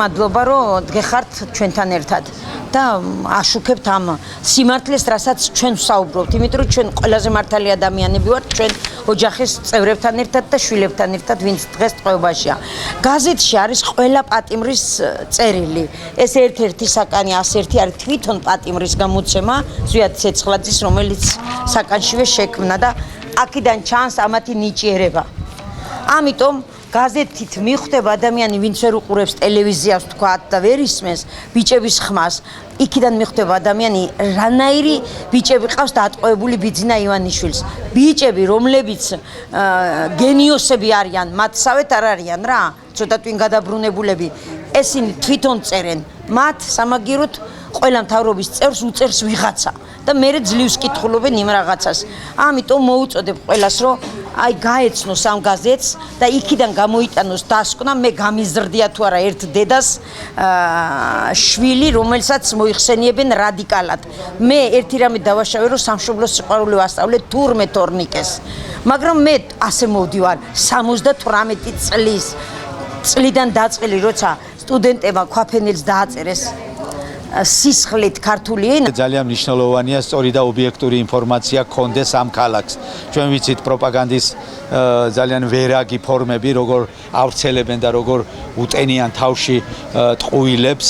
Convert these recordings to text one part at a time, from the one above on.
მადლობა რომ დგეხართ ჩვენთან ერთად და აშუქებთ ამ სიმართლეს, რასაც ჩვენ ვსაუბრობთ, იმიტომ რომ ჩვენ ყველაზე მართალი ადამიანები ვართ, ჩვენ ოჯახის წევრებთან ერთად და შვილებთან ერთად, ვინც დღეს ტყვეობაშია. გაზეთში არის ყველა პატიმრის წერილი. ეს ერთ-ერთი საკანი 101 არის თვითონ პატიმრის გამოცემა, ზვიად ცეცხლაძის, რომელიც საკანშივე შექმნა და აქედან ჩანს ამათი ნიჭიერება. ამიტომ გაზეთით მიხვდება ადამიანი, ვინც ვერ უყურებს ტელევიზიას თქვათ და ვერ ისმენს ბიჭების ხმას, იქიდან მიხვდება ადამიანი, რანაირი ბიჭები ყავს დატყვევებული ბიძინა ივანიშვილს. ბიჭები, რომლებიც გენიოსები არიან, მათსავეთ არ არიან რა, ცოტა twin გადაბრუნებულები, ესენი თვითონ წერენ. მათ სამაგიეროდ ყველა მთავრობის წევრს უწერს ვიღაცა და მერე ძლივს კითხულობენ იმ რაღაცას. ამიტომ მოუწოდებ ყველას, რომ აი გაეცნოს ამ გაზეთს და იქიდან გამოიტანოს დასკვნა, მე გამიზრდია თუ არა ერთ დედას შვილი, რომელსაც მოიხსენიებენ რადიკალად. მე ერთი რამე დავაშავე, რომ სამშობლოს სიყვარული ვასწავლე თურმე თორნიკეს. მაგრამ მე ასე მოვდივარ 78 წლიდან დაწყილი, როცა სტუდენტებმა ქვაფენელს დააწერეს სისხლით ქართული ენა. ძალიან მნიშვნელოვანია სწორი და ობიექტური ინფორმაცია გქონდეს ამ ქალაქს. ჩვენ ვიცით პროპაგანდის ძალიან ვერაგი ფორმები, როგორ ავრცელებენ და როგორ უტენიან თავში ტყუილებს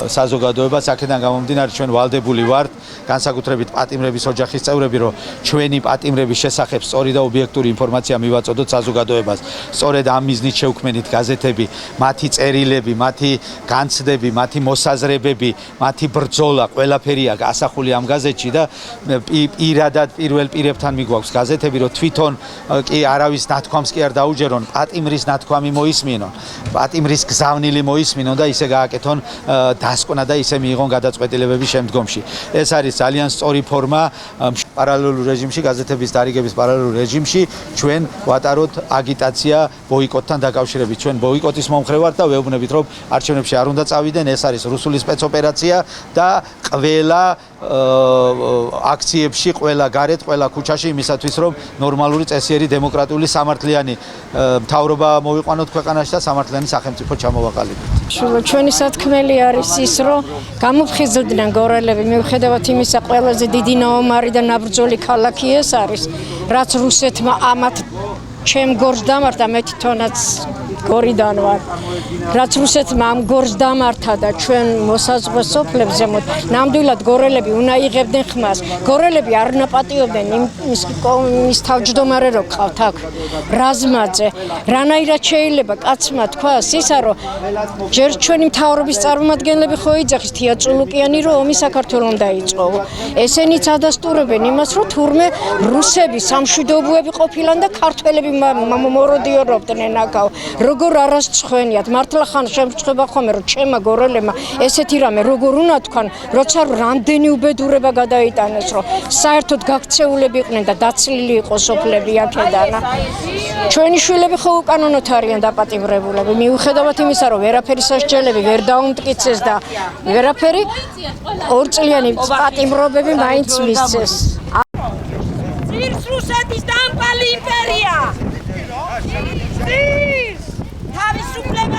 საზოგადოებას. აქედან გამომდინარე ჩვენ ვალდებული ვართ, განსაკუთრებით პატიმრების ოჯახის წევრები, რომ ჩვენი პატიმრების შესახებ სწორი და ობიექტური ინფორმაცია მივაწოდოთ საზოგადოებას. სწორედ ამ მიზნით შევქმნით გაზეთები, მათი წერილები, მათი განცდები, მათი მოსაზრებები, მათი ბრძოლა, ყველაფერია ასახული ამ გაზეთში და პირადად პირველ პირებთან მიგვაქვს გაზეთები, რომ თვითონ კი არავის ნათქვამს კი არ დაუჯერონ, პატიმრის ნათქვამი მოისმინონ, პატიმრის გზავნილი მოისმინონ და ისე გააკეთონ დასკვნა და ისე მიიღონ გადაწყვეტილებები შემდგომში. ეს არის ძალიან სწორი ფორმა პარალელურ რეჟიმში, გაზეთების დარიგების პარალელურ რეჟიმში ჩვენ ვატაროთ აგიტაცია ბოიკოტთან დაკავშირებით. ჩვენ ბოიკოტის მომხრე ვართ და ვეუბნებით, რომ არჩევნებში არ უნდა წავიდნენ, ეს არის რუსული სპეცოპერაცია და ყველა აქციებში, ყველა გარეთ, ყველა ქუჩაში იმისათვის, რომ ნორმალური წესიერი დემოკრატიული სამართლიანი მთავრობა მოვიყვანოთ ქვეყანაში და სამართლიანი სახელმწიფო ჩამოვაყალიბოთ. ჩვენი სათქმელი არის ის, რომ გამოფხიზლდნენ გორელები, მიუხედავად იმისა, ყველაზე დიდი ნაომარი და ნაბრძოლი ქალაქი ეს არის, რაც რუსეთმა ამათ ჩემ გორს დამართა, მე თვითონაც გორიდან ვარ. რაც რუსეთმა ამ გორს დამართა და ჩვენ მოსაზღვრე სოფლებს ზემოთ, ნამდვილად გორელები უნდა იღებდნენ ხმას. გორელები არ ნაპატიობდნენ ის თავმჯდომარე რო ყავთ აქ რაზმაძე. რანაირად შეიძლება კაცმა თქვას ისა, რომ ჯერ ჩვენი მთავრობის წარმომადგენლები ხო იძახის თია წულუკიანი, რომ ომი საქართველოს დაიწყო. ესენიც ადასტურებენ იმას, რომ თურმე რუსები სამშვიდობოები ყოფილან და ქართველები მოროდიორობდნენ აქაო. როგორ არასწხვენიათ, მართლა ხან შემწხვება ხოლმე, რომ ჩემმა გორელებმა ესეთი რამე როგორ უნდა თქვან, როცა რამდენი უბედურება გადაიტანეს, რომ საერთოდ გაქცეულები იყვნენ და დაცლილი იყო სოფლები აქედან. ჩვენი შვილები ხო უკანონოდ არიან დაპატიმრებულები, მიუხედავად იმისა, რომ ვერაფერი სასჯელები ვერ დაუმტკიცეს და ვერაფერი ორწლიანი პატიმრობები მაინც მისცეს. ძირს რუსეთის დამპალი იმპერია! თავისუფლება